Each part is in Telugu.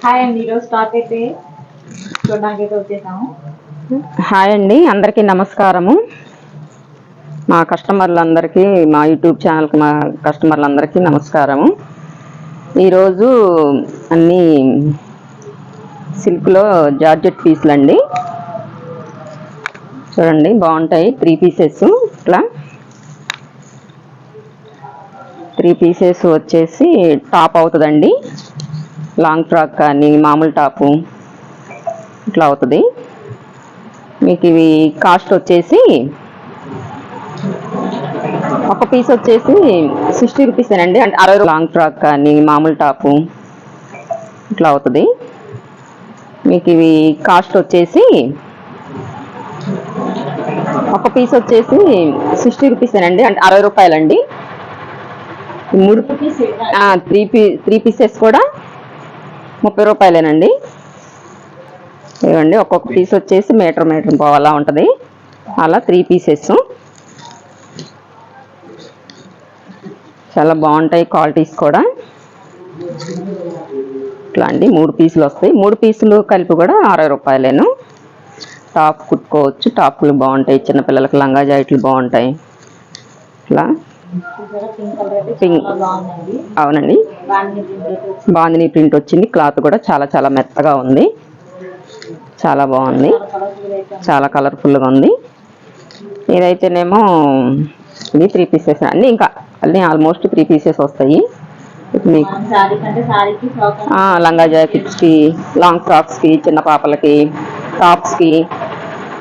హాయ్ అండి. ఈరోజు స్టాక్ అయితే చూడడానికి అయితే వచ్చేసాము. హాయ్ అండి, అందరికీ నమస్కారము. మా కస్టమర్లందరికీ, మా యూట్యూబ్ ఛానల్కి మా కస్టమర్లందరికీ నమస్కారము. ఈరోజు అన్నీ సిల్క్లో జార్జెట్ పీసులు అండి. చూడండి, బాగుంటాయి. 3 పీసెస్ ఇట్లా 3 పీసెస్ వచ్చేసి టాప్ అవుతుందండి. లాంగ్ ఫ్రాక్ కానీ మామూలు టాపు ఇట్లా అవుతుంది. మీకు ఇవి కాస్ట్ వచ్చేసి ఒక పీస్ వచ్చేసి 60 రూపీస్ అండి. అంటే 60 లాంగ్ ఫ్రాక్ కానీ మామూలు టాపు ఇట్లా అవుతుంది. మీకు ఇవి కాస్ట్ వచ్చేసి ఒక పీస్ వచ్చేసి 60 రూపీస్ అండి. అంటే 60 రూపాయలండి. 3 పీసెస్ కూడా 30 రూపాయలేనండి. ఇవ్వండి, ఒక్కొక్క పీస్ వచ్చేసి మీటర్ పోవాలా ఉంటుంది. అలా 3 పీసెస్ చాలా బాగుంటాయి. క్వాలిటీస్ కూడా ఇట్లా అండి. 3 పీసులు వస్తాయి. 3 పీసులు కలిపి కూడా 60 రూపాయలేను. టాప్ కుట్టుకోవచ్చు. టాప్లు బాగుంటాయి. చిన్నపిల్లలకి లంగా జాకెట్లు బాగుంటాయి. ఇట్లా పింక్, అవునండి, బాందిని ప్రింట్ వచ్చింది. క్లాత్ కూడా చాలా చాలా మెత్తగా ఉంది. చాలా బాగుంది. చాలా కలర్ఫుల్గా ఉంది. ఇదైతేనేమో ఇది 3 పీసెస్ అన్నీ. ఇంకా అన్నీ ఆల్మోస్ట్ 3 పీసెస్ వస్తాయి మీకు. లంగా జాకెట్స్కి, లాంగ్ ఫ్రాక్స్కి, చిన్న పాపలకి, టాప్స్కి.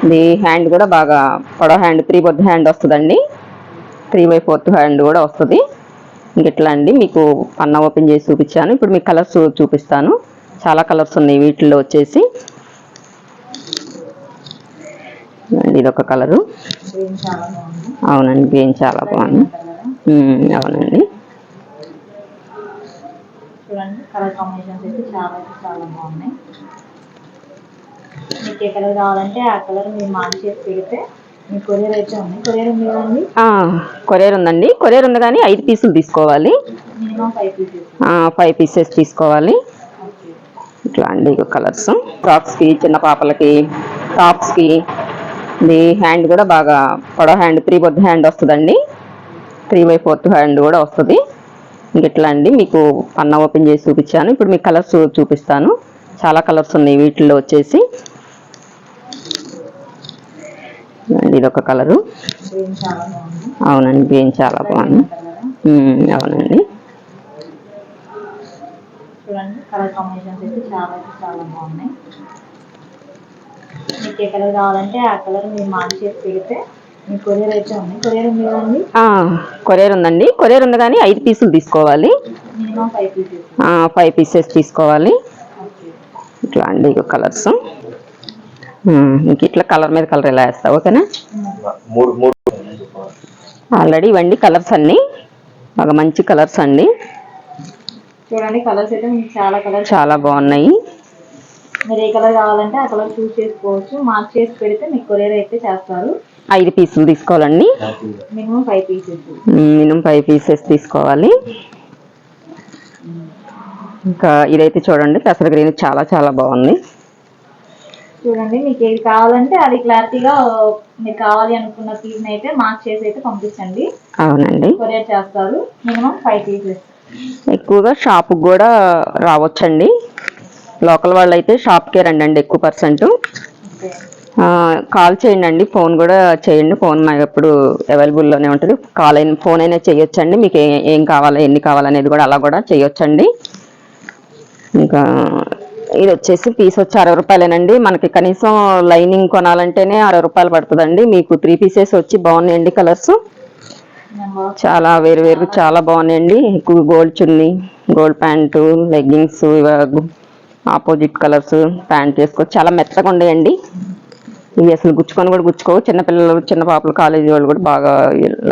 ఇది హ్యాండ్ కూడా బాగా పొడవ హ్యాండ్, 3/4 హ్యాండ్ వస్తుందండి. 3/4 హ్యాండ్ కూడా వస్తుంది. ఇంకెట్లా అండి, మీకు పన్నా ఓపెన్ చేసి చూపించాను. ఇప్పుడు మీకు కలర్స్ చూపిస్తాను. చాలా కలర్స్ ఉన్నాయి వీటిల్లో వచ్చేసి. ఇదొక కలరు. అవునండి, గ్రీన్ చాలా బాగుంది. అవునండి. చూడండి, కలర్ కాంబినేషన్స్ అయితే చాలా బాగున్నాయి. మీకు ఏ కలర్ కావాలంటే ఆ కలర్ మీరు మార్క్ చేసి పెడితే మీకు కొరియర్ అయితే ఉంది. కొరియర్ ఉంది కదండి? కొరియర్ ఉందండి. కొరియర్ ఉంది కానీ 5 పీసులు తీసుకోవాలి. Minimum 5 pieces. 5 పీసెస్ తీసుకోవాలి. ఇట్లా అండి కలర్స్. ఫ్రాక్స్కి, చిన్న పాపలకి, టాప్స్కి. ఇది హ్యాండ్ కూడా బాగా పొడవ హ్యాండ్, 3/4 హ్యాండ్ వస్తుందండి. 3/4 హ్యాండ్ కూడా వస్తుంది. ఇంకెట్లా అండి, మీకు పన్నా ఓపెన్ చేసి చూపించాను. ఇప్పుడు మీకు కలర్స్ చూపిస్తాను. చాలా కలర్స్ ఉన్నాయి వీటిల్లో వచ్చేసి. ఇదొక కలరు. అవునండి, గ్రీన్ చాలా బాగుంది. అవునండి. చూడండి, కలర్ కాంబినేషన్స్ అయితే చాలా బాగున్నాయి. మీకు ఏ కలర్ కావాలంటే ఆ కలర్ మీరు మార్క్ చేసి పెడితే మీకు కొరియర్ అయితే ఉంది. కొరియర్ ఉంది కదండి? కొరియర్ ఉందండి. కొరియర్ ఉంది కానీ 5 పీసులు తీసుకోవాలి. Minimum 5 pieces. 5 పీసెస్ తీసుకోవాలి. ఇట్లా అండి కలర్స్. ఇంక ఇట్లా కలర్ మీద కలర్ ఎలా వేస్తా, ఓకేనా? ఆల్రెడీ ఇవ్వండి కలర్స్ అన్నీ బాగా మంచి కలర్స్ అండి. చూడండి, కలర్స్ అయితే మీకు చాలా బాగున్నాయి. మీరు ఏ కలర్ కావాలంటే ఆ కలర్ చూస్ చేసుకోవచ్చు. మార్క్ చేసి పెడితే మీకు కొరియర్ అయితే చేస్తారు. 5 పీసులు తీసుకోవాలండి. Minimum 5 pieces. మినిమం 5 పీసెస్ తీసుకోవాలి. ఇంకా ఇదైతే చూడండి, పెసర గ్రీన్ చాలా బాగుంది. చూడండి, మీకు ఏది కావాలంటే అది క్లారిటీగా మీకు కావాలి అనుకున్న పీస్ అయితే మార్క్ చేసి అయితే పంపించండి. అవునండి, కొరియర్ చేస్తారు. Minimum 5 pieces. ఎక్కువగా షాప్కి కూడా రావచ్చండి. లోకల్ వాళ్ళు అయితే షాప్కే రండి. ఎక్కువ పర్సెంట్ కాల్ చేయండి. ఫోన్ కూడా చేయండి. ఫోన్ మాకు ఎప్పుడు అవైలబుల్లోనే ఉంటుంది. ఫోన్ అయినా చేయొచ్చండి. మీకు ఏం కావాలో, ఎన్ని కావాలనేది కూడా అలా కూడా చేయొచ్చండి. ఇంకా ఇది వచ్చేసి పీస్ వచ్చి 60 రూపాయలేనండి. మనకి కనీసం లైనింగ్ కొనాలంటేనే 60 రూపాయలు పడుతుందండి. మీకు 3 పీసెస్ వచ్చి బాగున్నాయండి. కలర్స్ చాలా వేరు చాలా బాగున్నాయండి. ఎక్కువ గోల్డ్ చున్నీ, gold pant, leggings, opposite colours pant వేసుకోవచ్చు. చాలా మెత్తగా ఉండేయండి. ఇవి అసలు గుచ్చుకొని కూడా గుచ్చుకోవు. చిన్నపిల్లలు, చిన్న పాపలు, కాలేజీ వాళ్ళు కూడా బాగా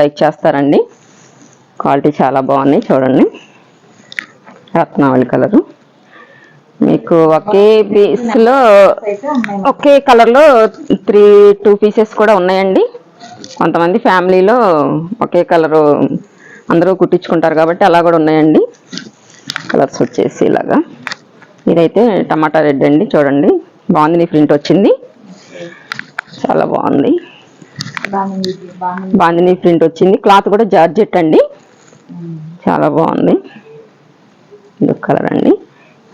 లైక్ చేస్తారండి. క్వాలిటీ చాలా బాగున్నాయి. చూడండి, రత్నావళి కలరు. మీకు ఒకే పీస్లో ఒకే కలర్లో 2 పీసెస్ కూడా ఉన్నాయండి. కొంతమంది ఫ్యామిలీలో ఒకే కలరు అందరూ కుట్టించుకుంటారు కాబట్టి అలా కూడా ఉన్నాయండి. కలర్స్ వచ్చేసి ఇలాగా ఇదైతే టమాటా రెడ్ అండి, చూడండి బాగుంది, ప్రింట్ వచ్చింది, చాలా బాగుంది. బాందిని ప్రింట్ వచ్చింది, క్లాత్ కూడా జార్జెట్ అండి, చాలా బాగుంది. ఇది కలర్ అండి,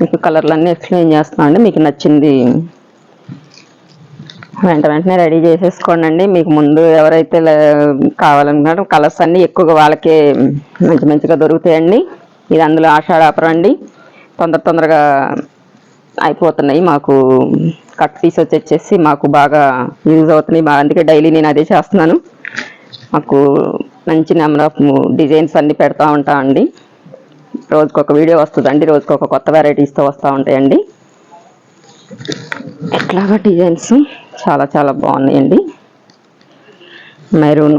మీకు కలర్లన్నీ ఎక్స్ప్లెయిన్ చేస్తున్నాను అండి. మీకు నచ్చింది వెంటనే రెడీ చేసేసుకోండి అండి. మీకు ముందు ఎవరైతే కావాలనుకున్నారో కలర్స్ అన్నీ ఎక్కువగా వాళ్ళకే మంచిగా దొరుకుతాయండి. ఇది అందులో ఆషాఢ ఆఫర్ అండి, తొందరగా అయిపోతున్నాయి. మాకు కట్ పీస్ వచ్చేసి మాకు బాగా యూజ్ అవుతున్నాయి, అందుకే డైలీ నేను అదే చేస్తున్నాను. మాకు మంచి నెంబర్ ఆఫ్ డిజైన్స్ అన్నీ పెడతా ఉంటామండి. రోజుకొక వీడియో వస్తుందండి, రోజుకొక కొత్త వెరైటీస్తో వస్తూ ఉంటాయండి. ఇట్లాగా డిజైన్స్ చాలా బాగున్నాయండి. మెరూన్,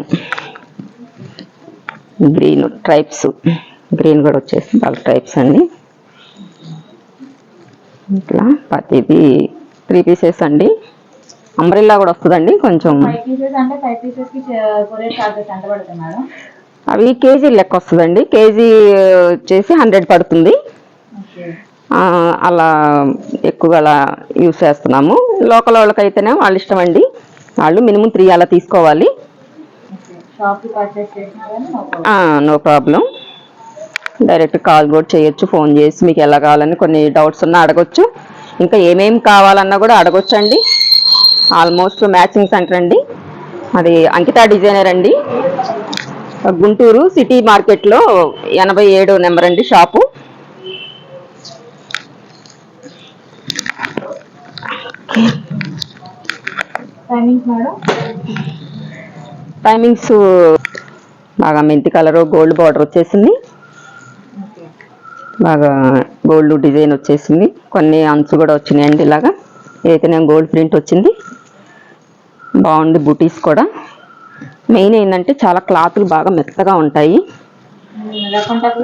గ్రీన్ ట్రైప్స్, గ్రీన్ కూడా వచ్చేసి చాలా ట్రైప్స్ అండి. ఇట్లా ప్రతిదీ 3 పీసెస్ అండి. అంబ్రెల్లా కూడా వస్తుందండి కొంచెం. అవి కేజీ లెక్క వస్తుందండి, కేజీ వచ్చేసి 100 పడుతుంది. అలా ఎక్కువగా అలా యూస్ చేస్తున్నాము. లోకల్ వాళ్ళకైతేనే వాళ్ళ ఇష్టం అండి, వాళ్ళు మినిమం 3 అలా తీసుకోవాలి. నో ప్రాబ్లం, డైరెక్ట్ కాల్ కూడా చేయొచ్చు, ఫోన్ చేసి మీకు ఎలా కావాలని కొన్ని డౌట్స్ ఉన్నా అడగొచ్చు. ఇంకా ఏమేమి కావాలన్నా కూడా అడగొచ్చు అండి. ఆల్మోస్ట్ మ్యాచింగ్ సెంటర్ అండి, అది అంకిత డిజైనర్ అండి, గుంటూరు సిటీ మార్కెట్లో 87 నెంబర్ అండి షాపు. టైమింగ్స్ బాగా మెంతి కలరు, గోల్డ్ బార్డర్ వచ్చేసింది, బాగా గోల్డ్ డిజైన్ వచ్చేసింది, కొన్ని అంచు కూడా వచ్చినాయండి ఇలాగా. ఇదైతే నేను గోల్డ్ ప్రింట్ వచ్చింది, బాగుంది. బూటీస్ కూడా మెయిన్ ఏంటంటే చాలా క్లాత్లు బాగా మెత్తగా ఉంటాయి,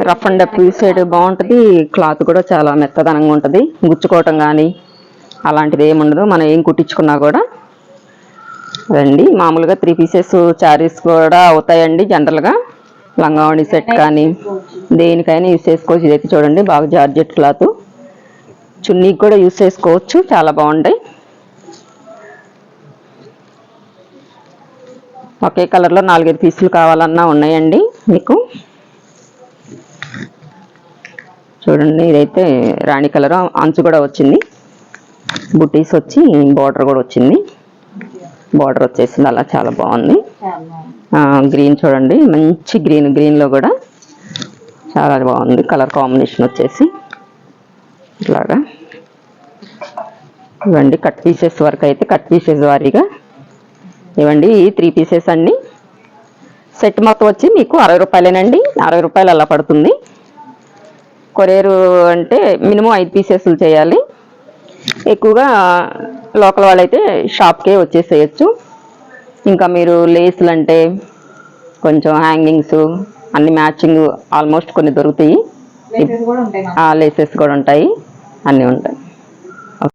రఫ్ అండ్ టఫ్ సైడ్ బాగుంటుంది. క్లాత్ కూడా చాలా మెత్తదనంగా ఉంటుంది, గుచ్చుకోవటం కానీ అలాంటిది ఏమి ఉండదు. మనం ఏం కుట్టించుకున్నా కూడా రండి. మామూలుగా 3 పీసెస్ శారీస్ కూడా అవుతాయండి, జనరల్గా లంగావణి సెట్ కానీ దేనికైనా యూస్ చేసుకోవచ్చు. ఇదైతే చూడండి బాగా జార్జెట్ క్లాత్, చున్నీకి కూడా యూస్ చేసుకోవచ్చు, చాలా బాగుంటాయి. ఒకే కలర్లో 4-5 పీసులు కావాలన్నా ఉన్నాయండి మీకు. చూడండి ఇదైతే రాణి కలర్, అంచు కూడా వచ్చింది, బుటీస్ వచ్చి బార్డర్ కూడా వచ్చింది, బార్డర్ వచ్చేసింది అలా, చాలా బాగుంది. గ్రీన్ చూడండి, మంచి గ్రీన్లో కూడా చాలా బాగుంది కలర్ కాంబినేషన్ వచ్చేసి. ఇట్లాగా ఇవ్వండి, కట్ పీసెస్ వరకు అయితే కట్ పీసెస్ వారీగా ఇవ్వండి. 3 పీసెస్ అండి, సెట్ మొత్తం వచ్చి మీకు 60 రూపాయలేనండి, 60 రూపాయలు అలా పడుతుంది. కొరియర్ అంటే మినిమం 5 పీసెస్లు చేయాలి. ఎక్కువగా లోకల్ వాళ్ళైతే షాప్కే వచ్చేసేయచ్చు. ఇంకా మీరు లేసులు అంటే కొంచెం హ్యాంగింగ్స్ అన్ని మ్యాచింగ్ ఆల్మోస్ట్ కొన్ని దొరుకుతాయి, లేసెస్ కూడా ఉంటాయి, అన్నీ ఉంటాయి.